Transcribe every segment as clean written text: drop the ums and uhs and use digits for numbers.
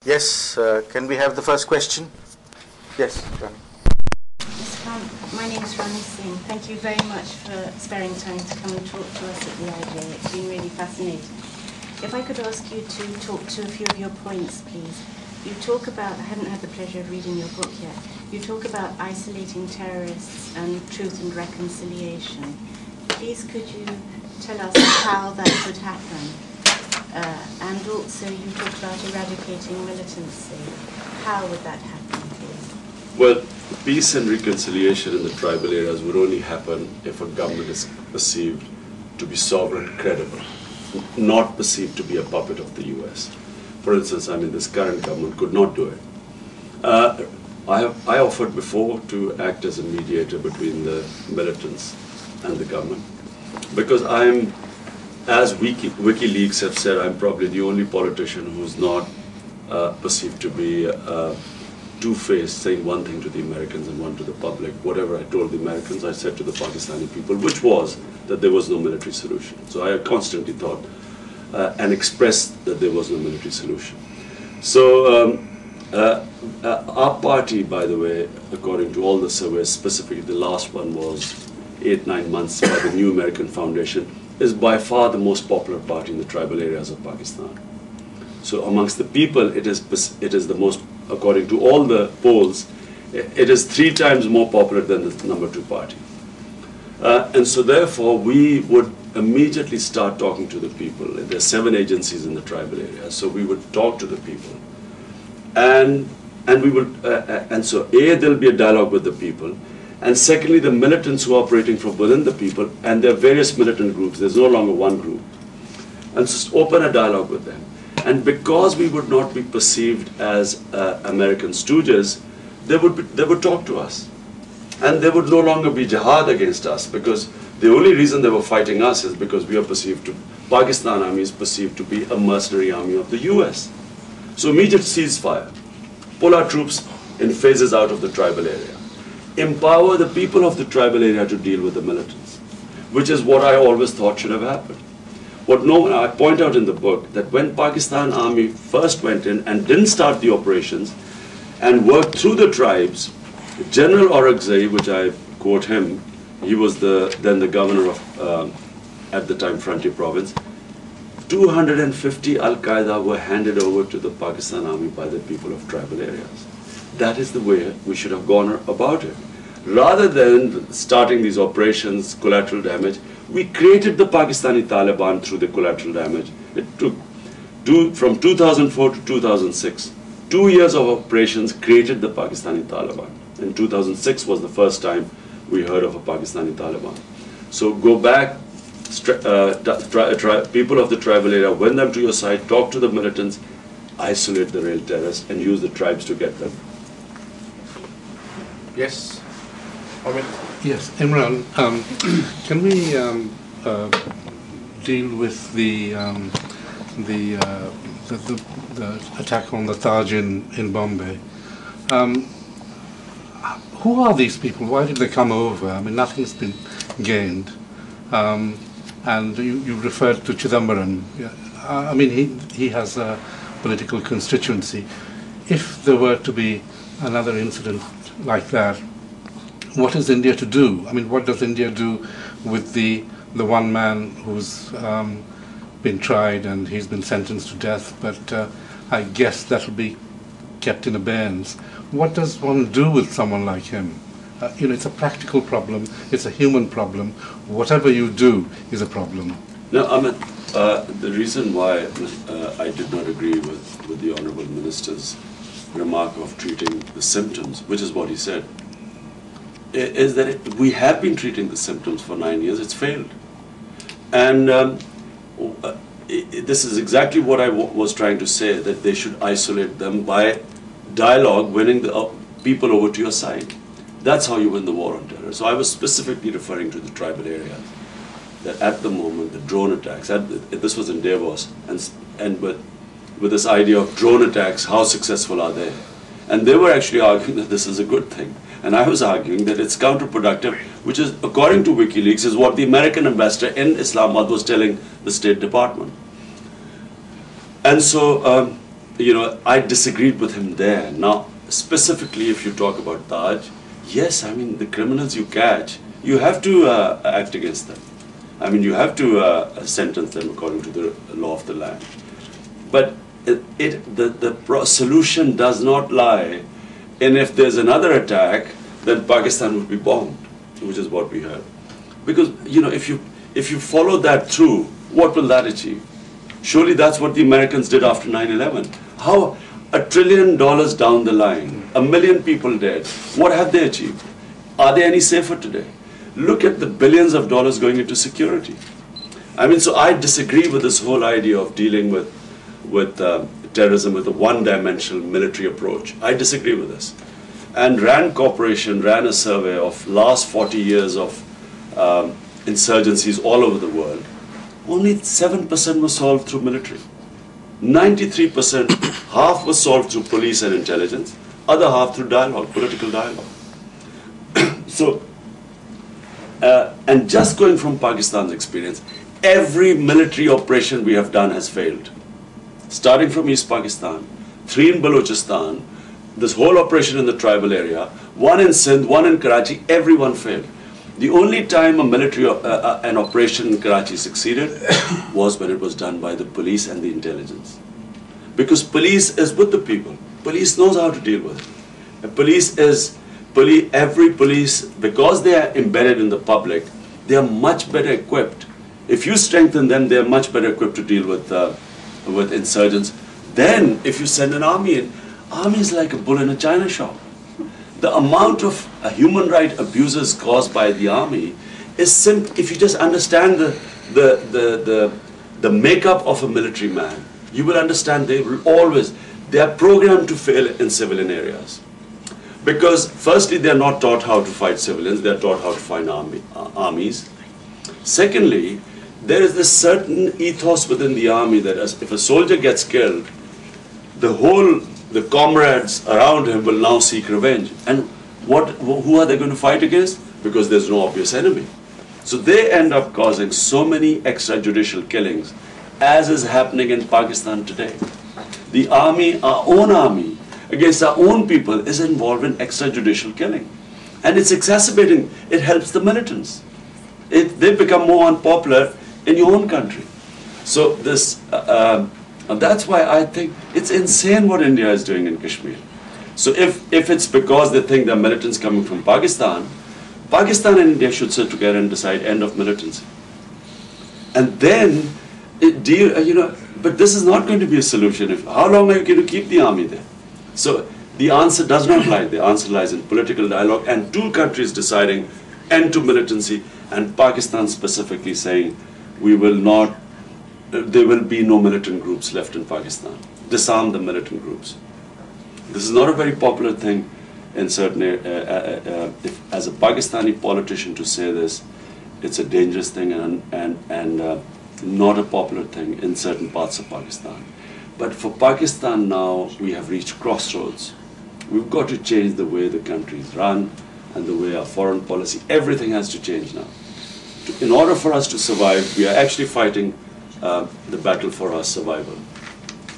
Yes, can we have the first question? Yes, Rani. My name is Rani Singh. Thank you very much for sparing time to come and talk to us at the IJ. It's been really fascinating. If I could ask you to talk to a few of your points, please. You talk about, I haven't had the pleasure of reading your book yet, you talk about isolating terrorists and truth and reconciliation. Please could you tell us how that could happen? And also you talk about eradicating militancy. How would that happen, please? Well, peace and reconciliation in the tribal areas would only happen if a government is perceived to be sovereign, credible, not perceived to be a puppet of the US. For instance, I mean, this current government could not do it. I offered before to act as a mediator between the militants and the government, because I'm, as WikiLeaks have said, I'm probably the only politician who's not perceived to be two-faced, saying one thing to the Americans and one to the public. Whatever I told the Americans, I said to the Pakistani people, which was that there was no military solution. So I constantly thought and expressed that there was no military solution. So our party, by the way, according to all the surveys, specifically the last one was 8-9 months by the New American Foundation, is by far the most popular party in the tribal areas of Pakistan. So amongst the people, it is the most, according to all the polls, it is 3 times more popular than the number 2 party. And so therefore, we would immediately start talking to the people. There are 7 agencies in the tribal area, so we would talk to the people. And we would, and so there'll be a dialogue with the people. And secondly, the militants who are operating from within the people, and there are various militant groups, there's no longer one group. And so open a dialogue with them. And because we would not be perceived as American stooges, they would talk to us. And there would no longer be jihad against us, because the only reason they were fighting us is because we are perceived to, Pakistan army is perceived to be a mercenary army of the US. So immediate ceasefire, pull our troops in phases out of the tribal area. Empower the people of the tribal area to deal with the militants, which is what I always thought should have happened. I point out in the book that when Pakistan army first went in and didn't start the operations and worked through the tribes, General Orakzai, which I quote him, he was then the governor of, at the time, Frontier Province, 250 Al-Qaeda were handed over to the Pakistan army by the people of tribal areas. That is the way we should have gone about it. Rather than starting these operations, collateral damage, we created the Pakistani Taliban through the collateral damage. It took from 2004 to 2006, 2 years of operations created the Pakistani Taliban. And 2006 was the first time we heard of a Pakistani Taliban. So go back, people of the tribal area, win them to your side, talk to the militants, isolate the real terrorists, and use the tribes to get them. Yes, Amit. Yes, Imran, can we deal with the attack on the Taj in Bombay? Who are these people? Why did they come over? I mean, nothing's been gained. And you referred to Chidambaram. I mean, he has a political constituency. If there were to be another incident like that, what is India to do? I mean, what does India do with the one man who's been tried and he's been sentenced to death, but I guess that will be kept in abeyance. What does one do with someone like him? It's a practical problem, it's a human problem. Whatever you do is a problem. Now, Amit, the reason why I did not agree with the Honourable Minister's remark of treating the symptoms, which is what he said, is that we have been treating the symptoms for 9 years, it's failed. And this is exactly what I was trying to say, that they should isolate them by dialogue, winning the people over to your side. That's how you win the war on terror. So I was specifically referring to the tribal areas, that at the moment, the drone attacks, this was in Davos, and with this idea of drone attacks, how successful are they? And they were actually arguing that this is a good thing. And I was arguing that it's counterproductive, which is, according to WikiLeaks, is what the American ambassador in Islamabad was telling the State Department. And so I disagreed with him there. Now, specifically, if you talk about Taj, yes, I mean, the criminals you catch, you have to act against them. I mean, you have to sentence them according to the law of the land. But the solution does not lie in if there's another attack, then Pakistan would be bombed, which is what we heard. Because, if you follow that through, what will that achieve? Surely that's what the Americans did after 9/11. How $1 trillion down the line, 1 million people dead, what have they achieved? Are they any safer today? Look at the billions of dollars going into security. I mean, so I disagree with this whole idea of dealing with terrorism with a one-dimensional military approach. I disagree with this. And RAND Corporation ran a survey of last 40 years of insurgencies all over the world. Only 7% was solved through military. 93%, half was solved through police and intelligence, other half through dialogue, political dialogue. So, and just going from Pakistan's experience, every military operation we have done has failed. Starting from East Pakistan, 3 in Balochistan, this whole operation in the tribal area, 1 in Sindh, 1 in Karachi, everyone failed. The only time a military an operation in Karachi succeeded was when it was done by the police and the intelligence. Because police is with the people. Police knows how to deal with it. Every police, because they are embedded in the public, they are much better equipped. If you strengthen them, they are much better equipped to deal with insurgents. Then, if you send an army in, army is like a bull in a china shop. The amount of human rights abuses caused by the army is simple. If you just understand the makeup of a military man, you will understand they are programmed to fail in civilian areas. Because firstly, they are not taught how to fight civilians, they are taught how to fight armies. Secondly, there is this certain ethos within the army that if a soldier gets killed, the comrades around him will now seek revenge. And who are they going to fight against? Because there's no obvious enemy. So they end up causing so many extrajudicial killings, as is happening in Pakistan today. The army, our own army, against our own people, is involved in extrajudicial killing. And it's exacerbating, it helps the militants. They become more unpopular in your own country. So that's why I think it's insane what India is doing in Kashmir. So if it's because they think there are militants coming from Pakistan, Pakistan and India should sit together and decide end of militancy. And then, but this is not going to be a solution. How long are you going to keep the army there? So the answer does not lie. The answer lies in political dialogue and 2 countries deciding end to militancy, and Pakistan specifically saying there will be no militant groups left in Pakistan. Disarm the militant groups. This is not a very popular thing in certain as a Pakistani politician to say this. It's a dangerous thing and not a popular thing in certain parts of Pakistan. But for Pakistan now, we have reached crossroads. We've got to change the way the country is run and the way our foreign policy, everything has to change now. In order for us to survive, we are actually fighting the battle for our survival.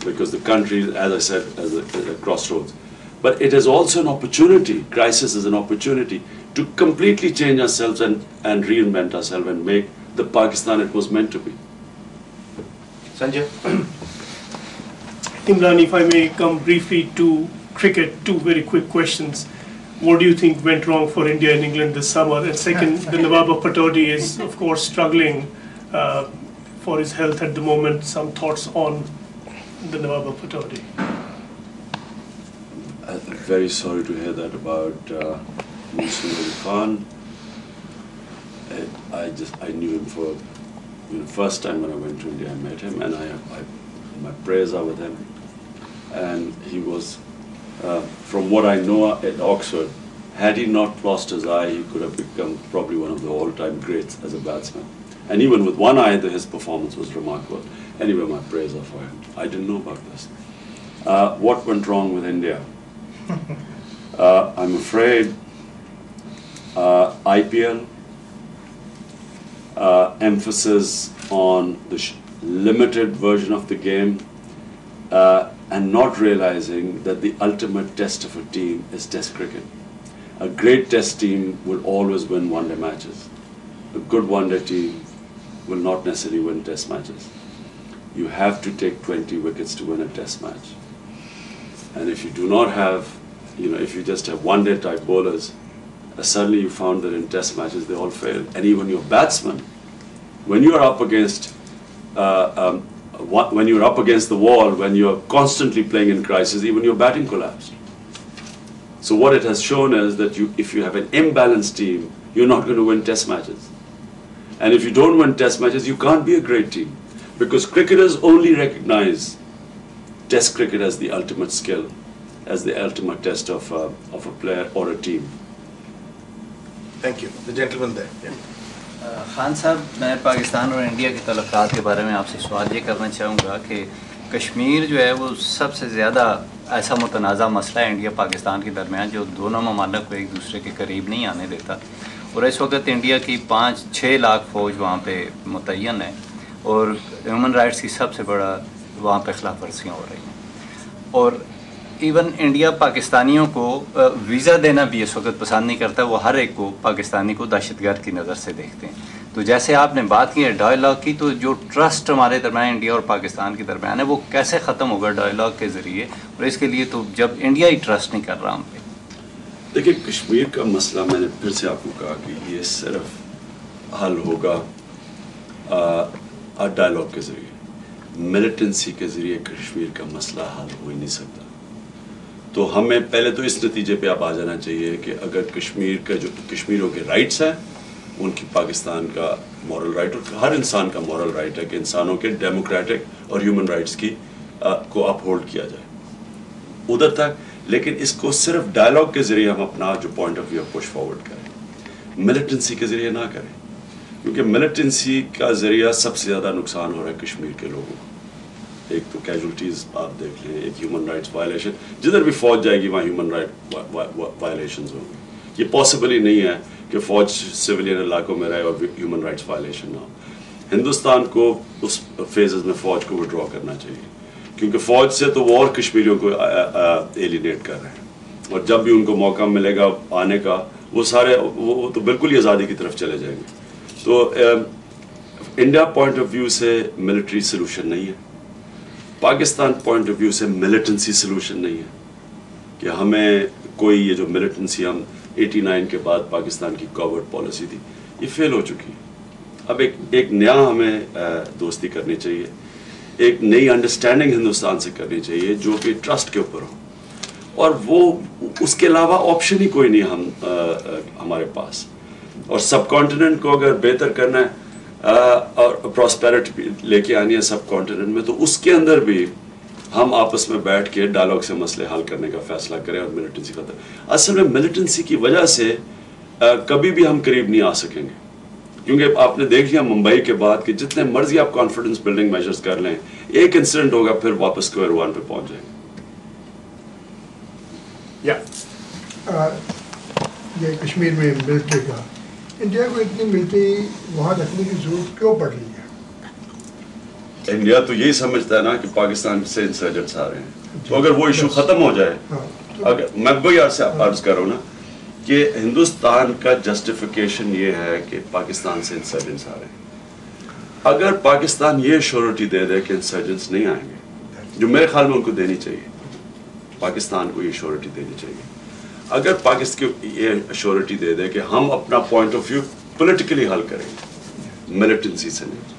Because the country, as I said, is a crossroads. But it is also an opportunity, crisis is an opportunity to completely change ourselves and reinvent ourselves and make the Pakistan it was meant to be. Sanjay? Imran, if I may come briefly to cricket, 2 very quick questions. What do you think went wrong for India and England this summer? And second, the Nawab of Pataudi is, of course, struggling for his health at the moment. Some thoughts on the Nawab of Pataudi? I'm very sorry to hear that about Musa Khan. I knew him for first time when I went to India. I met him, and my prayers are with him. And he was, from what I know at Oxford, had he not lost his eye, he could have become probably one of the all-time greats as a batsman. And even with one eye, his performance was remarkable. Anyway, my prayers are for him. I didn't know about this. What went wrong with India? I'm afraid IPL, emphasis on the limited version of the game, and not realizing that the ultimate test of a team is test cricket. A great test team will always win one-day matches. A good one-day team will not necessarily win test matches. You have to take 20 wickets to win a test match. And if you do not have, if you just have one-day type bowlers, suddenly you found that in test matches they all fail. And even your batsmen, when you are up against the wall, when you are constantly playing in crisis, even your batting collapsed. So what it has shown is that if you have an imbalanced team, you're not going to win test matches. And if you don't win test matches, you can't be a great team. Because cricketers only recognize test cricket as the ultimate skill, as the ultimate test of a player or a team. Thank you. The gentleman there. Yeah. Khan صاحب میں پاکستان اور India کے تعلقات کے بارے میں آپ سے سوال یہ کرنا چاہوں گا کہ کشمیر جو ہے وہ سب سے زیادہ ایسا متنازع مسئلہ ہے انڈیا پاکستان کے درمیان جو دونوں ممالک کو ایک دوسرے کے قریب نہیں آنے دیتا، اور اس وقت انڈیا کی 5-6 لاکھ فوج وہاں پہ متعین ہے اور ہیومن رائٹس کی سب سے بڑا وہاں پہ خلاف ورزیاں ہو رہی ہیں، اور ایون انڈیا پاکستانیوں کو ویزا دینا بھی اس وقت پسند نہیں کرتا، وہ ہر ایک کو پاکستانی کو دہشت گرد کی نظر سے دیکھتے ہیں. تو جیسے آپ نے بات کی ہے ڈائلاگ کی، تو جو ٹرسٹ ہمارے درمیان انڈیا اور پاکستان کے درمیان ہے وہ کیسے ختم ہوگا ڈائلاگ کے ذریعے، اور اس کے لیے تو جب انڈیا ہی ٹرسٹ نہیں کر رہا ہم پہ. دیکھیے کشمیر کا مسئلہ میں نے پھر سے آپ کو کہا کہ یہ صرف حل ہوگا ڈائلاگ کے ذریعے، ملیٹنسی کے ذریعے کشمیر کا مسئلہ حل ہو ہی نہیں سکتا. تو ہمیں پہلے تو اس نتیجے پہ اب آ جانا چاہیے کہ اگر کشمیر کا جو کشمیریوں کے رائٹس ہیں ان کی پاکستان کا مورل رائٹ، اور ہر انسان کا مورل رائٹ ہے کہ انسانوں کے ڈیموکریٹک اور ہیومن رائٹس کی کو اپ ہولڈ کیا جائے ادھر تک. لیکن اس کو صرف ڈائلاگ کے ذریعے ہم اپنا جو point of view push forward کریں، ملیٹنسی کے ذریعے نہ کریں، کیونکہ ملیٹنسی کا ذریعہ سب سے زیادہ نقصان ہو رہا ہے کشمیر کے لوگوں کو. ایک تو کیجولٹیز آپ دیکھ لیں، ایک ہیومن رائٹس وائلیشن، جدھر بھی فوج جائے گی وہاں ہیومن رائٹ وائلیشنز ہوں گی. یہ پاسبل ہی نہیں ہے کہ فوج سویلین علاقوں میں رہے اور ہیومن رائٹس وائلیشن نہ ہو. ہندوستان کو اس فیزز میں فوج کو وڈرا کرنا چاہیے، کیونکہ فوج سے تو وہ اور کشمیریوں کو ایلینیٹ کر رہے ہیں، اور جب بھی ان کو موقع ملے گا آنے کا وہ سارے وہ تو بالکل ہی آزادی کی طرف چلے جائیں گے. تو انڈیا پوائنٹ آف ویو سے ملٹری سلوشن نہیں ہے، پاکستان پوائنٹ آف ویو سے ملیٹنسی سلوشن نہیں ہے کہ ہمیں کوئی یہ جو ملیٹنسی ہم 89 کے بعد پاکستان کی کوورٹ پالیسی تھی یہ فیل ہو چکی. اب ایک نیا ہمیں دوستی کرنی چاہیے، ایک نئی انڈرسٹینڈنگ ہندوستان سے کرنی چاہیے جو کہ ٹرسٹ کے اوپر ہو، اور وہ اس کے علاوہ آپشن ہی کوئی نہیں ہمارے پاس. اور سب کانٹیننٹ کو اگر بہتر کرنا ہے اور پراسپیرٹی لے کے آنی ہے سب کانٹیننٹ میں، تو اس کے اندر بھی ہم آپس میں بیٹھ کے ڈائلاگ سے مسئلے حل کرنے کا فیصلہ کریں اور ملیٹنسی ختم. اصل میں ملیٹنسی کی وجہ سے کبھی بھی ہم قریب نہیں آ سکیں گے، کیونکہ آپ نے دیکھ لیا ممبئی کے بعد کہ جتنے مرضی آپ کانفیڈنس بلڈنگ میجرز کر لیں، ایک انسیڈنٹ ہوگا پھر واپس اسکوائر ون پہ پہنچ جائیں گے. یہ کشمیر میں ملٹری کا انڈیا کو اتنی ملٹری وہاں رکھنے کی ضرورت کیوں پڑ رہی ہے؟ انڈیا تو یہی سمجھتا ہے نا کہ پاکستان سے انسرجنٹس آ رہے ہیں، تو اگر وہ ایشو ختم ہو جائے، اگر میں وہی عرض کر رہا ہوں نا کہ ہندوستان کا جسٹیفیکیشن یہ ہے کہ پاکستان سے انسرجنٹس آ رہے ہیں. اگر پاکستان یہ شورٹی دے دے کہ انسرجنٹس نہیں آئیں گے، جو میرے خیال میں ان کو دینی چاہیے، پاکستان کو یہ شورٹی دینی چاہیے. اگر پاکستان کو یہ شورٹی دے دے کہ ہم اپنا پوائنٹ آف ویو پولیٹیکلی حل کریں گے، ملیٹنسی سے نہیں،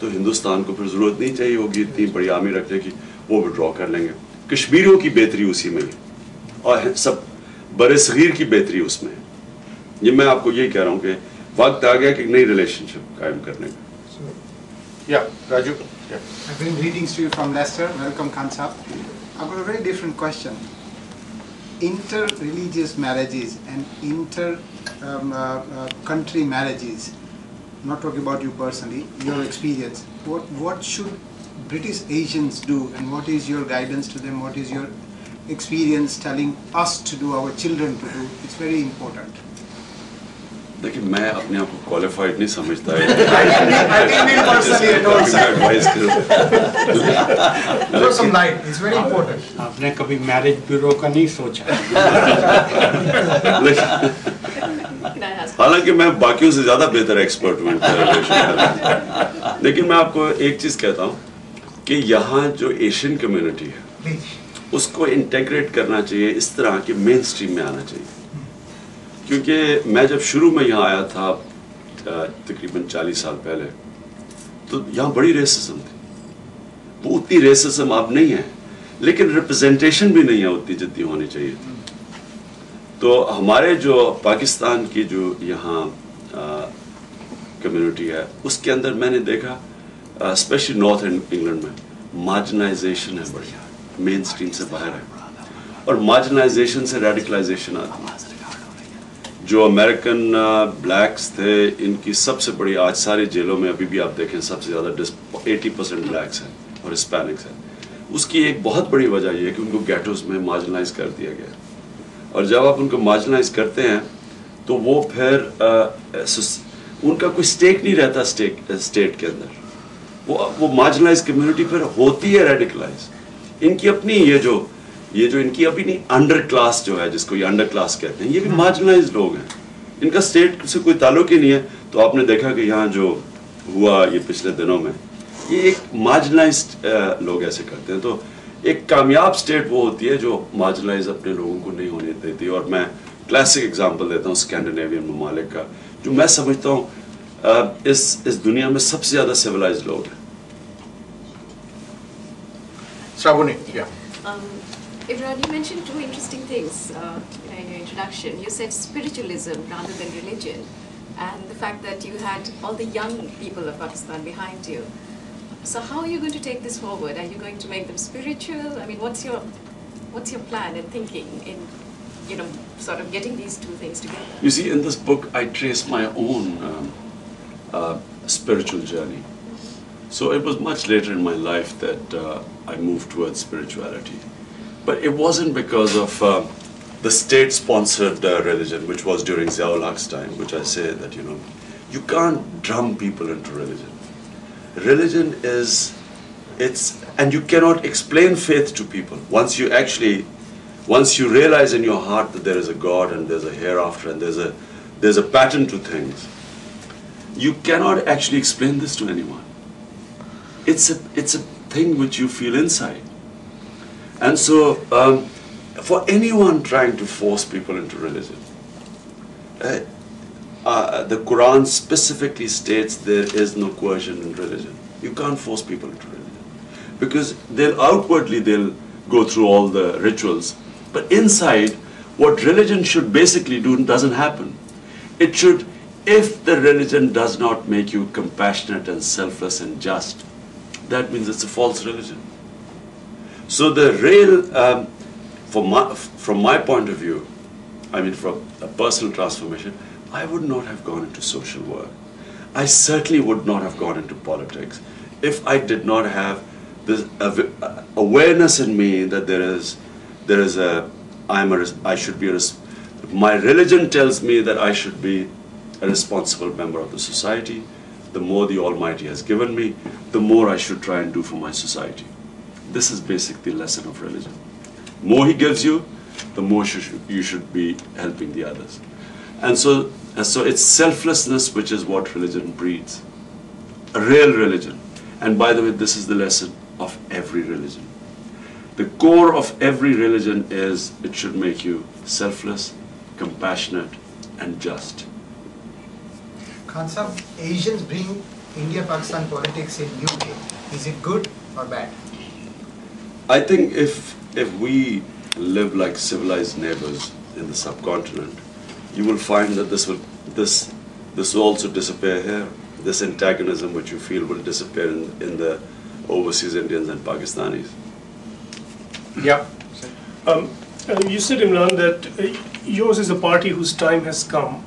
تو ہندوستان کو پھر ضرورت نہیں چاہیے ہوگی اتنی بڑی آرمی رکھنے کی، وہ وڈرا کر لیں گے. کشمیریوں کی بہتری اسی میں ہے اور سب بر صغیر کی بہتری اس میں ہے. یہ میں آپ کو یہی کہہ رہا ہوں کہ وقت آ گیا کہ ایک نئی ریلیشن شپ قائم کرنے کا. Raju. I bring greetings to you from Leicester. Welcome, Khan Sahab. I've got a very different question. Inter-religious marriages and inter-country marriages, not talking about you personally, your experience, what should British Asians do, and what is your guidance to them? What is your experience telling us to do, our children to do? It's very important. देखिए मैं अपने आप को qualified नहीं समझता है I didn't mean personally at all, sir. Advice Throw some light. It's very important. आपने कभी मैरिज ब्यूरो का नहीं सोचा? हालांकि मैं बाकियों से ज्यादा बेहतर एक्सपर्ट हूँ इंटररिलेशन, लेकिन मैं आपको एक चीज कहता हूँ कि यहाँ जो एशियन कम्युनिटी है Please. उसको इंटेग्रेट करना चाहिए, इस तरह के मेन स्ट्रीम में आना चाहिए। क्योंकि मैं जब शुरू में यहाँ आया था तकरीबन 40 साल पहले, तो यहाँ बड़ी रेसिज्म थी। वो उतनी रेसिज्म अब नहीं है, लेकिन रिप्रेजेंटेशन भी नहीं है उतनी जितनी होनी चाहिए। तो हमारे जो पाकिस्तान की जो यहाँ कम्युनिटी है, उसके अंदर मैंने देखा स्पेशली नॉर्थ इंग्लैंड में मार्जिनाइजेशन है बढ़िया, मेन स्ट्रीम से बाहर है, और मार्जिनाइजेशन से रेडिकलाइजेशन आती है। जो अमेरिकन ब्लैक्स थे, इनकी सबसे बड़ी आज सारी जेलों में अभी भी आप देखें सबसे ज़्यादा 80% ब्लैक्स हैं और हिस्पैनिक्स हैं। उसकी एक बहुत बड़ी वजह यह है कि उनको गेटोस में मार्जिनाइज कर दिया गया, और जब आप उनको मार्जिनाइज करते हैं तो वो फिर उनका कोई स्टेक नहीं रहता स्टेट के अंदर। वो मार्जिनाइज कम्युनिटी फिर होती है रेडिकलाइज। इनकी अपनी ये जो इनकी अपनी अंडर क्लास जो है, जिसको ये अंडर क्लास कहते हैं, ये भी मार्जिनाइज लोग हैं, इनका स्टेट से कोई ताल्लुक ही नहीं है। तो आपने देखा कि यहाँ जो हुआ ये पिछले दिनों में, ये एक मार्जिनाइज्ड लोग ऐसे करते हैं। तो एक कामयाब स्टेट वो होती है जो मार्जिनाइज अपने लोगों को नहीं होने देती। और मैं क्लासिक एग्जांपल देता हूँ स्कैंडिनेवियन ममालिक का, जो मैं समझता हूँ इस दुनिया में सबसे ज़्यादा सिविलाइज्ड लोग हैं। Shravani, yeah. Imran, you mentioned two interesting things in your introduction. You said spiritualism rather than religion, and the fact that you had all the young people of Pakistan behind you. So how are you going to take this forward? Are you going to make them spiritual? I mean, what's your plan and thinking in, sort of getting these two things together? You see, in this book, I trace my own spiritual journey. So it was much later in my life that I moved towards spirituality. But it wasn't because of the state-sponsored religion, which was during Ziaul Haq's time, which I say that, you can't drum people into religion. Religion and you cannot explain faith to people. Once you realize in your heart that there is a God and there's a hereafter and there's a pattern to things, you cannot actually explain this to anyone. It's a thing which you feel inside. And so, for anyone trying to force people into religion, the Quran specifically states there is no coercion in religion. You can't force people into religion. Because they'll go through all the rituals, but inside, what religion should basically do doesn't happen. It should, if the religion does not make you compassionate and selfless and just, that means it's a false religion. So the real, from my point of view, I mean from a personal transformation, I would not have gone into social work. I certainly would not have gone into politics if I did not have this awareness in me that my religion tells me that I should be a responsible member of the society. The more the Almighty has given me, the more I should try and do for my society. This is basically the lesson of religion. More He gives you, the more you should be helping the others. And so it's selflessness which is what religion breeds. A real religion. And by the way, this is the lesson of every religion. The core of every religion is it should make you selfless, compassionate, and just. Khan Sahab, Asians bring India-Pakistan politics in UK. Is it good or bad? I think if we live like civilized neighbors in the subcontinent, you will find that this will also disappear here. This antagonism which you feel will disappear in the overseas Indians and Pakistanis. Yeah. You said, Imran, that yours is a party whose time has come.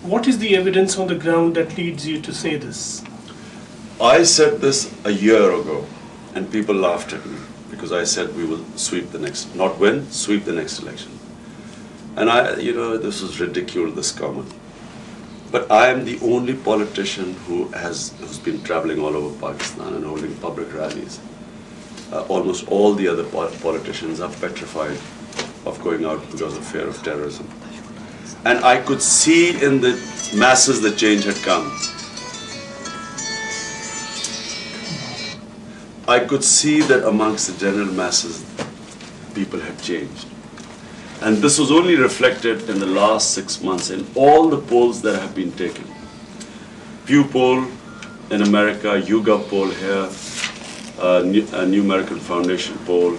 What is the evidence on the ground that leads you to say this? I said this a year ago, and people laughed at me because I said we will sweep the next, not win, sweep the next election. And this was ridicule, this comment. But I am the only politician who's been traveling all over Pakistan and holding public rallies. Almost all the other politicians are petrified of going out because of fear of terrorism. And I could see in the masses the change had come. I could see that amongst the general masses, people had changed. And this was only reflected in the last 6 months in all the polls that have been taken. Pew poll in America, YouGov poll here, a New American Foundation poll,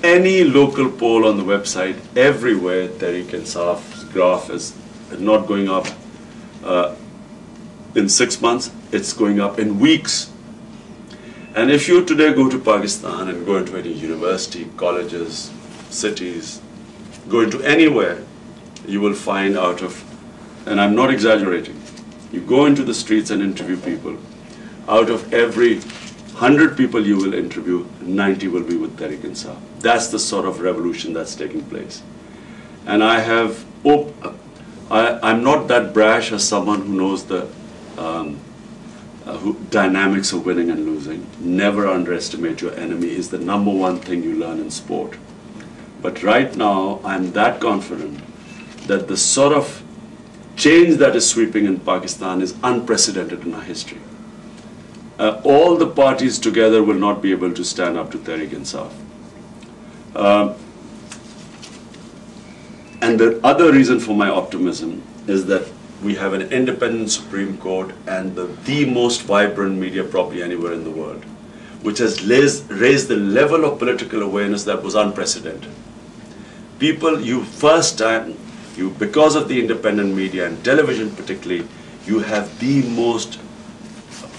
any local poll on the website, everywhere Tehreek-e-Insaf's graph is not going up in 6 months, it's going up in weeks. And if you today go to Pakistan and go into any university, colleges, cities, go into anywhere, you will find out of, and I'm not exaggerating, you go into the streets and interview people, out of every 100 people you will interview, 90 will be with Tehreek-e-Insaf. That's the sort of revolution that's taking place. And I'm not that brash as someone who knows the dynamics of winning and losing. Never underestimate your enemy is the number one thing you learn in sport. But right now, I'm that confident that the sort of change that is sweeping in Pakistan is unprecedented in our history. All the parties together will not be able to stand up to Tehreek-e-Insaf. And the other reason for my optimism is that we have an independent Supreme Court and the most vibrant media probably anywhere in the world, which has raised the level of political awareness that was unprecedented. People, because of the independent media and television particularly, you have the most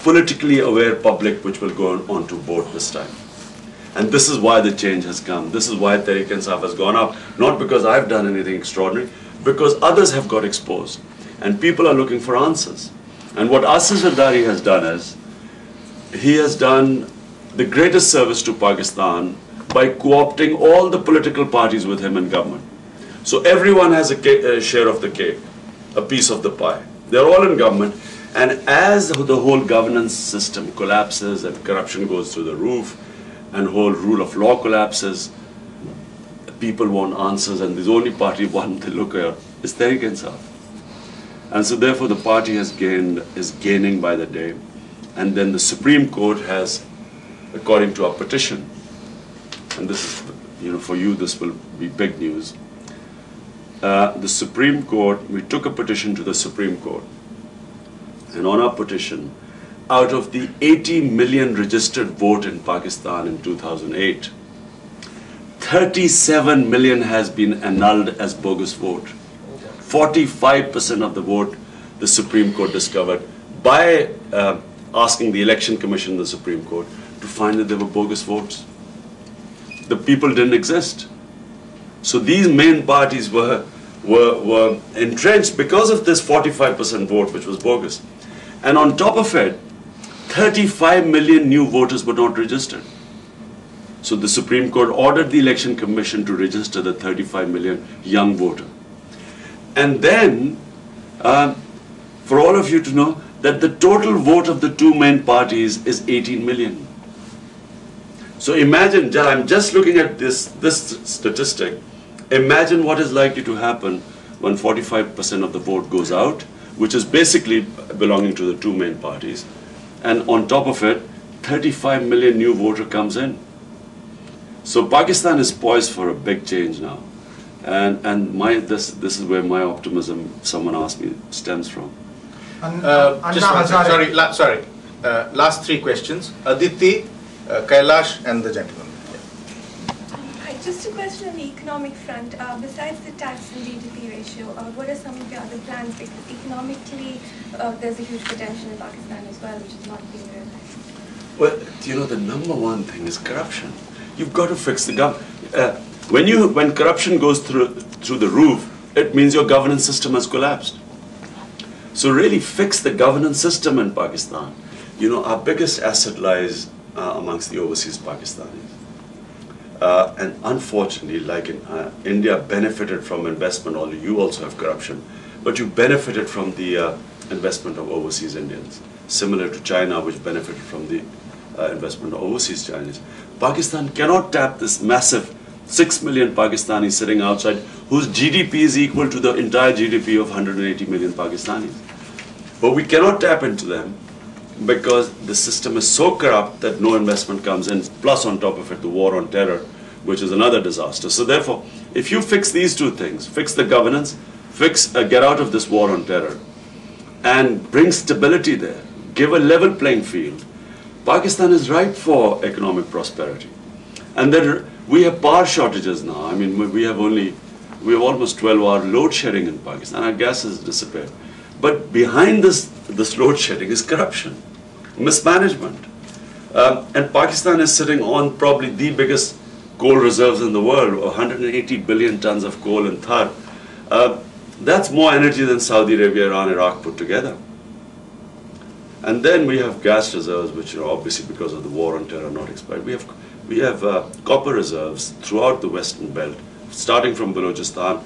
politically aware public which will go on to vote this time. And this is why the change has come. This is why Tehreek-e-Insaf has gone up. Not because I've done anything extraordinary, because others have got exposed. And people are looking for answers. And what Asif Zardari has done is, he has done the greatest service to Pakistan by co-opting all the political parties with him in government. So everyone has a share of the cake, a piece of the pie. They're all in government. And as the whole governance system collapses and corruption goes through the roof and whole rule of law collapses, people want answers, and the only party one they look at is Tehreek-e-Insaf. And so therefore the party is gaining by the day. And then the Supreme Court has, according to our petition, and this is, for you this will be big news, the Supreme Court, we took a petition to the Supreme Court. And on our petition, out of the 80 million registered vote in Pakistan in 2008, 37 million has been annulled as bogus vote. 45% of the vote the Supreme Court discovered by asking the Election Commission, the Supreme Court, to find that they were bogus votes. The people didn't exist. So these main parties were entrenched because of this 45% vote which was bogus. And on top of it, 35 million new voters were not registered. So the Supreme Court ordered the Election Commission to register the 35 million young voter. And then, for all of you to know, that the total vote of the two main parties is 18 million. So imagine, I'm just looking at this statistic, imagine what is likely to happen when 45% of the vote goes out, which is basically belonging to the two main parties, and on top of it, 35 million new voter comes in. So Pakistan is poised for a big change now. And this is where my optimism, someone asked me, stems from. Just one second. Last three questions. Aditi, Kailash and the gentleman. Hi, just a question on the economic front. Besides the tax and GDP ratio, what are some of your other plans? Because economically, there's a huge potential in Pakistan as well, which is not being realized. Well, the number one thing is corruption. You've got to fix the government. When corruption goes through the roof, it means your governance system has collapsed. So really fix the governance system in Pakistan. Our biggest asset lies amongst the overseas Pakistanis. And unfortunately, like in India benefited from investment, although you also have corruption, but you benefited from the investment of overseas Indians, similar to China, which benefited from the investment of overseas Chinese. Pakistan cannot tap this massive 6 million Pakistanis sitting outside, whose GDP is equal to the entire GDP of 180 million Pakistanis. But we cannot tap into them because the system is so corrupt that no investment comes in, plus on top of it the war on terror, which is another disaster. So therefore, if you fix these two things, fix the governance, get out of this war on terror, and bring stability there, give a level playing field, Pakistan is ripe for economic prosperity. And then we have power shortages now. I mean, we have almost 12-hour load shedding in Pakistan. Our gas has disappeared. But behind this load shedding is corruption, mismanagement. And Pakistan is sitting on probably the biggest coal reserves in the world, 180 billion tons of coal in Thar. That's more energy than Saudi Arabia, Iran, Iraq put together. And then we have gas reserves, which are obviously because of the war on terror not expired. We have copper reserves throughout the Western Belt, starting from Balochistan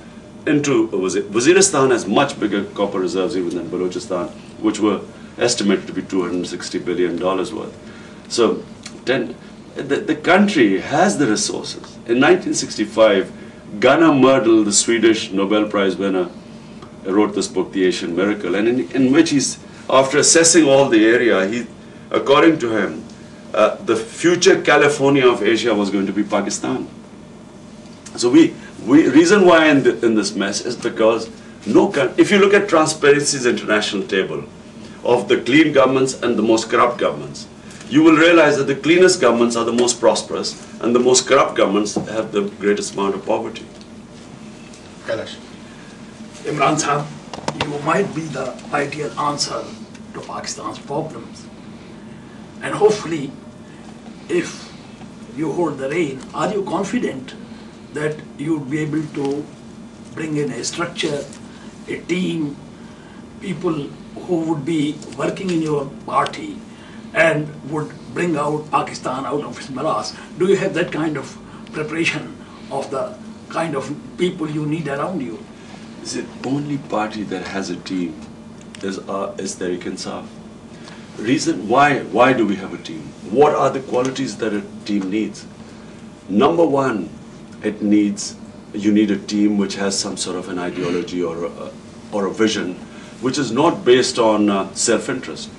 into Waziristan has much bigger copper reserves even than Balochistan, which were estimated to be $260 billion worth. So the country has the resources. In 1965, Gunnar Myrdal, the Swedish Nobel Prize winner, wrote this book, The Asian Miracle, and in which he's, after assessing all the area, according to him, the future California of Asia was going to be Pakistan. So reason why in this mess is because if you look at Transparency's international table of the clean governments and the most corrupt governments, you will realize that the cleanest governments are the most prosperous and the most corrupt governments have the greatest amount of poverty. Kailash. Imran Sahab, you might be the ideal answer to Pakistan's problems. And hopefully, if you hold the reign, are you confident that you would be able to bring in a structure, a team, people who would be working in your party and would bring out Pakistan out of its morass? Do you have that kind of preparation of the kind of people you need around you? The only party that has a team is Tehreek-e-Insaf. Reason why do we have a team? What are the qualities that a team needs? Number one, you need a team which has some sort of an ideology or a vision which is not based on self-interest.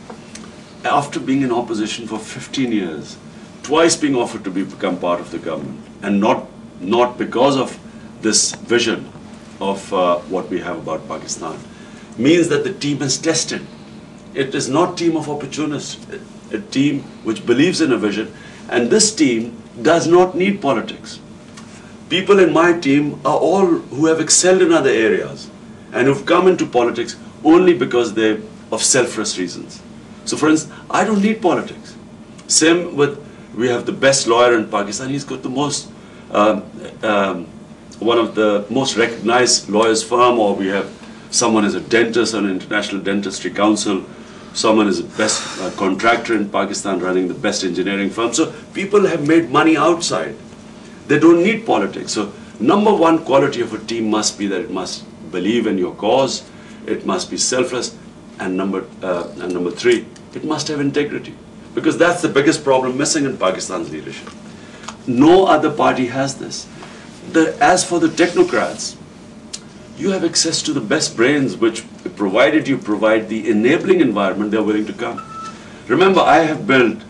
After being in opposition for 15 years, twice being offered to become part of the government, and not because of this vision of what we have about Pakistan, means that the team is tested. It is not a team of opportunists, a team which believes in a vision, and this team does not need politics. People in my team are all who have excelled in other areas and who've come into politics only because they're of selfless reasons. So for instance, I don't need politics. Same with, we have the best lawyer in Pakistan. He's got the most, one of the most recognized lawyers firm, or we have someone as a dentist on International Dentistry Council, someone is the best contractor in Pakistan running the best engineering firm. So people have made money outside. They don't need politics. So number one quality of a team must be that it must believe in your cause, it must be selfless, and number three, it must have integrity. Because that's the biggest problem missing in Pakistan's leadership. No other party has this. As for the technocrats, you have access to the best brains, which provided you provide the enabling environment, they're willing to come. Remember, I have built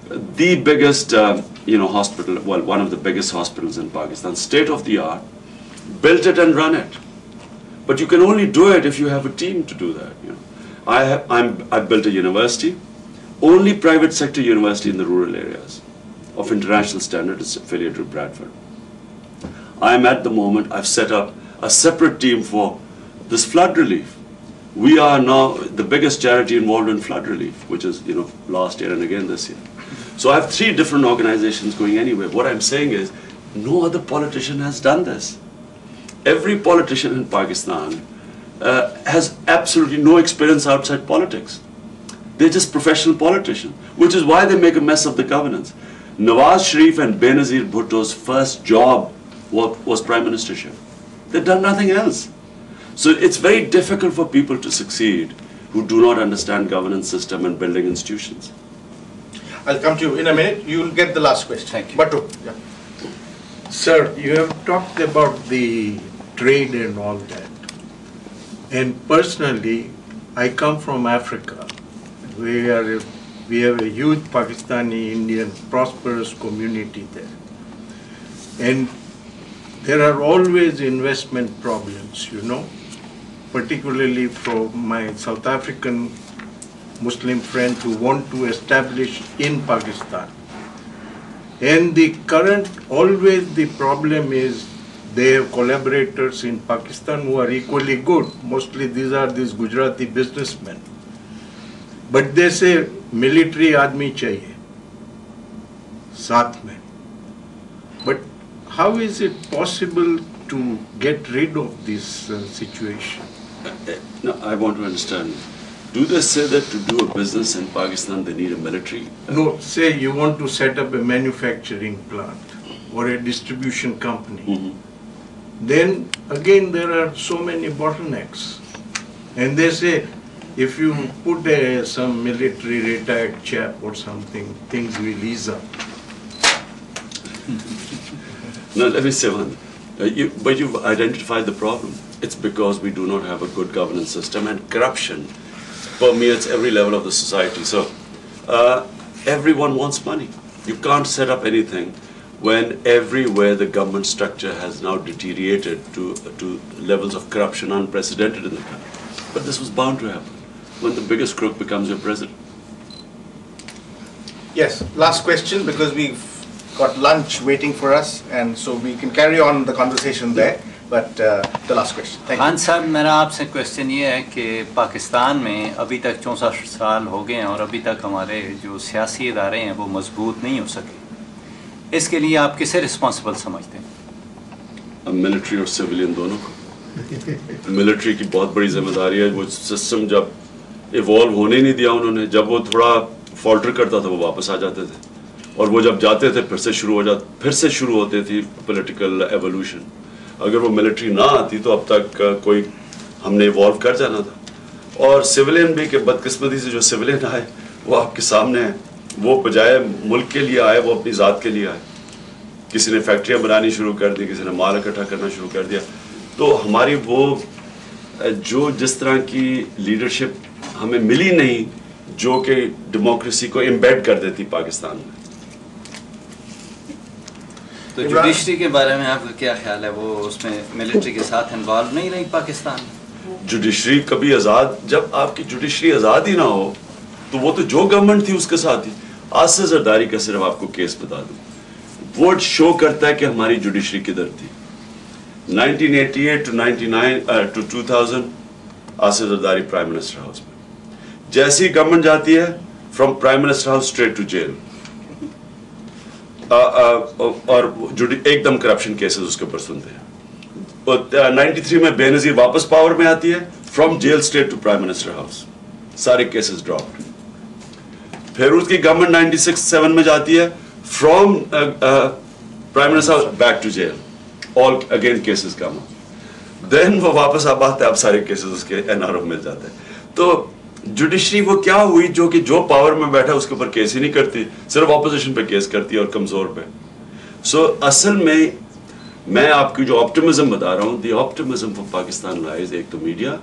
the biggest hospital, well, one of the biggest hospitals in Pakistan, state of the art, built it and run it. But you can only do it if you have a team to do that. I built a university, only private sector university in the rural areas of international standard. It's affiliated with Bradford. At the moment, I've set up a separate team for this flood relief. We are now the biggest charity involved in flood relief, which is, last year and again this year. So I have 3 different organizations going anywhere. What I'm saying is, no other politician has done this. Every politician in Pakistan has absolutely no experience outside politics. They're just professional politicians, which is why they make a mess of the governance. Nawaz Sharif and Benazir Bhutto's first job was prime ministership. They've done nothing else. So it's very difficult for people to succeed who do not understand governance system and building institutions. I'll come to you in a minute. You'll get the last question. Thank you. Batu, yeah. Sir, you have talked about the trade and all that. And personally, I come from Africa, where we have a huge Pakistani Indian prosperous community there. And there are always investment problems, you know, particularly from my South African Muslim friends who want to establish in Pakistan. And the current, always the problem is they have collaborators in Pakistan who are equally good. Mostly these Gujarati businessmen. But they say military aadmi chahiye, saath mein. But how is it possible to get rid of this situation? No, I want to understand. Do they say that to do a business in Pakistan they need a military? No, say you want to set up a manufacturing plant or a distribution company. Mm-hmm. Then again there are so many bottlenecks. And they say if you put some military retired chap or something, things will ease up. No, let me say one. But you've identified the problem. It's because we do not have a good governance system, and corruption permeates every level of the society. So everyone wants money. You can't set up anything when everywhere the government structure has now deteriorated to levels of corruption unprecedented in the country. But this was bound to happen when the biggest crook becomes your president. Yes, last question, because we've got lunch waiting for us, and so we can carry on the conversation there. But the last question. Thank you. Khan साहब, मेरा आपसे question ये है कि पाकिस्तान में अभी तक 64 साल हो गए हैं और अभी तक हमारे जो सियासी इदारे हैं वो मजबूत नहीं हो सके. इसके लिए आप किसे रिस्पॉन्सिबल समझते हैं? मिलिट्री और सिविलियन दोनों को. मिलिट्री की बहुत बड़ी जिम्मेदारी है. वो सिस्टम जब इवॉल्व होने नहीं दिया उन्होंने, जब वो थोड़ा फॉल्टर करता था वो वापस आ जाते थे, और वो जब जाते थे फिर से शुरू होती थी पॉलिटिकल एवोल्यूशन. अगर वो मिलिट्री ना आती तो अब तक कोई हमने इवॉल्व कर जाना था. और सिविलियन भी कि बदकिस्मती से जो सिविलियन आए वो आपके सामने है. वो बजाय मुल्क के लिए आए वो अपनी ज़ात के लिए आए. किसी ने फैक्ट्रियाँ बनानी शुरू कर दी, किसी ने माल इकट्ठा करना शुरू कर दिया. तो हमारी वो जो जिस तरह की लीडरशिप हमें मिली नहीं जो कि डेमोक्रेसी को एम्बेड कर देती पाकिस्तान में. तो जुडिशरी के बारे में आपका क्या ख्याल है? वो उसमें मिलिट्री के साथ इन्वॉल्व नहीं रही पाकिस्तान? जुडिशरी कभी आज़ाद, जब आपकी जुडिशरी आज़ाद ही ना हो तो वो तो जो गवर्नमेंट थी उसके साथ ही. आसिफ जरदारी का सिर्फ आपको केस बता दूं, वो शो करता है कि हमारी जुडिशरी किधर थी. 1988 to 2000 Asif Zardari prime minister house में. जैसी गवर्नमेंट जाती है from prime minister house straight to jail, और एकदम करप्शन केसेस उसके ऊपर सुनते हैं. 93 में बेनजीर वापस पावर में आती है, from jail straight to prime minister house, सारे केसेस ड्रॉप्ड. फिर उसकी गवर्नमेंट 96-7 में जाती है, from prime minister house back to jail, all again cases come. Then वो वापस अब आते हैं, अब सारे केसेस उसके एनआरओ मिल जाते हैं. तो जुडिशरी वो क्या हुई जो कि जो पावर में बैठा उसके ऊपर केस ही नहीं करती, सिर्फ ऑपोजिशन पे केस करती है और कमजोर पे. सो असल में मैं आपकी जो ऑप्टिमिज्म बता रहा हूँ, the optimism for Pakistan lies एक तो मीडिया